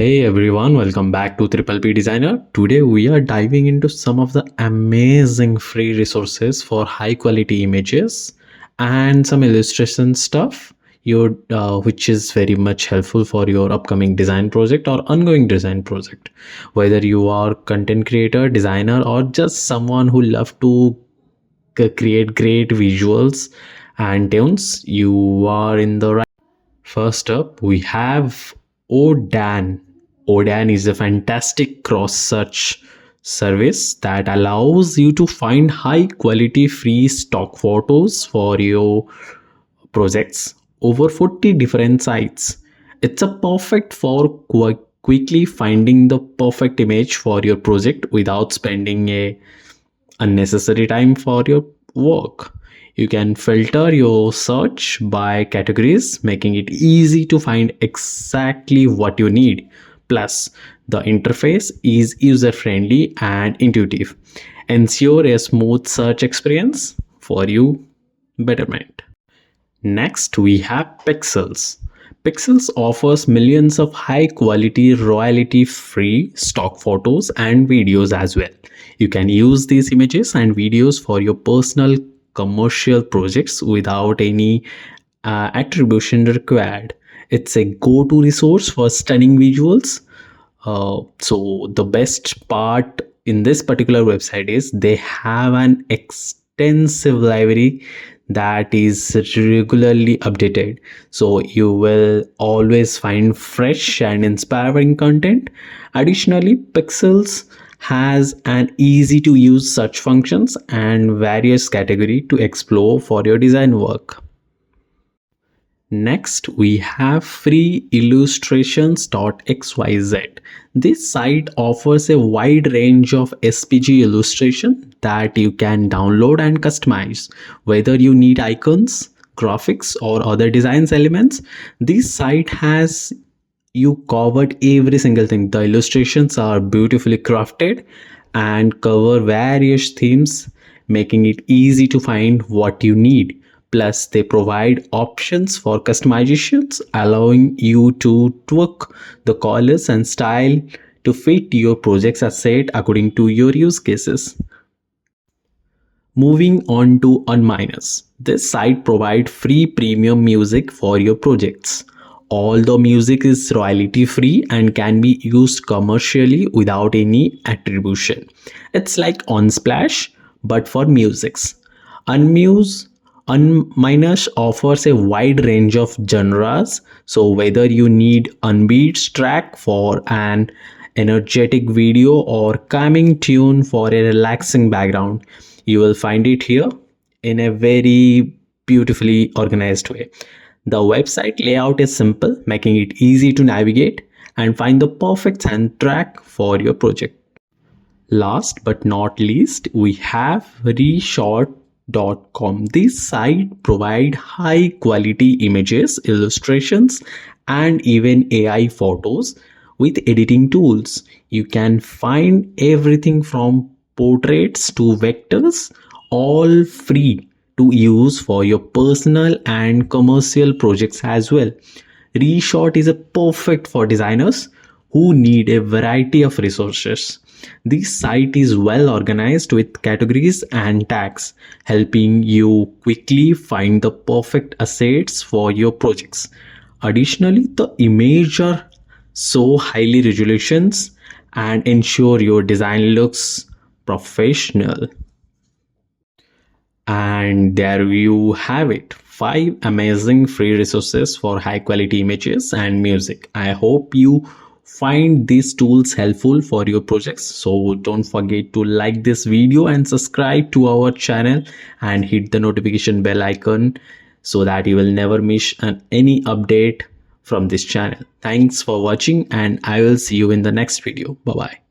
Hey everyone, welcome back to Triple P Designer. Today we are diving into some of the amazing free resources for high quality images and some illustration stuff which is very much helpful for your upcoming design project or ongoing design project. Whether you are content creator, designer, or just someone who love to create great visuals and tunes, you are in the right. First up, we have Odan. Odan is a fantastic cross search service that allows you to find high quality free stock photos for your projects over 40 different sites. It's a perfect for quickly finding the perfect image for your project without spending a unnecessary time for your work. You can filter your search by categories, making it easy to find exactly what you need. Plus, the interface is user friendly and intuitive. Ensure a smooth search experience for you betterment. Next, we have Pixels. Pixels offers millions of high quality, royalty free stock photos and videos as well. You can use these images and videos for your personal commercial projects without any attribution required. It's a go to resource for stunning visuals. So, the best part in this particular website is they have an extensive library that is regularly updated, so you will always find fresh and inspiring content. Additionally, Pixels has an easy to use search functions and various category to explore for your design work. Next, we have freeillustrations.xyz. This site offers a wide range of SPG illustration that you can download and customize. Whether you need icons, graphics, or other designs elements, this site has you covered every single thing. The illustrations are beautifully crafted and cover various themes, making it easy to find what you need. Plus, they provide options for customizations, allowing you to tweak the colors and style to fit your project's asset according to your use cases. Moving on to Unminus. This site provides free premium music for your projects. All the music is royalty free and can be used commercially without any attribution. It's like Unsplash but for musics. Unminus offers a wide range of genres, so whether you need unbeats track for an energetic video or calming tune for a relaxing background, you will find it here in a very beautifully organized way. The website layout is simple, making it easy to navigate and find the perfect soundtrack for your project. Last but not least, we have reshot.com. This site provides high quality images, illustrations, and even AI photos with editing tools. You can find everything from portraits to vectors, all free to use for your personal and commercial projects as well. Reshot is a perfect for designers who need a variety of resources. This site is well organized with categories and tags, helping you quickly find the perfect assets for your projects. Additionally, the images are so highly resolutions and ensure your design looks professional. And there you have it, 5 amazing free resources for high quality images and music. I hope you find these tools helpful for your projects. So don't forget to like this video and subscribe to our channel and hit the notification bell icon so that you will never miss any update from this channel. Thanks for watching and I will see you in the next video. Bye bye.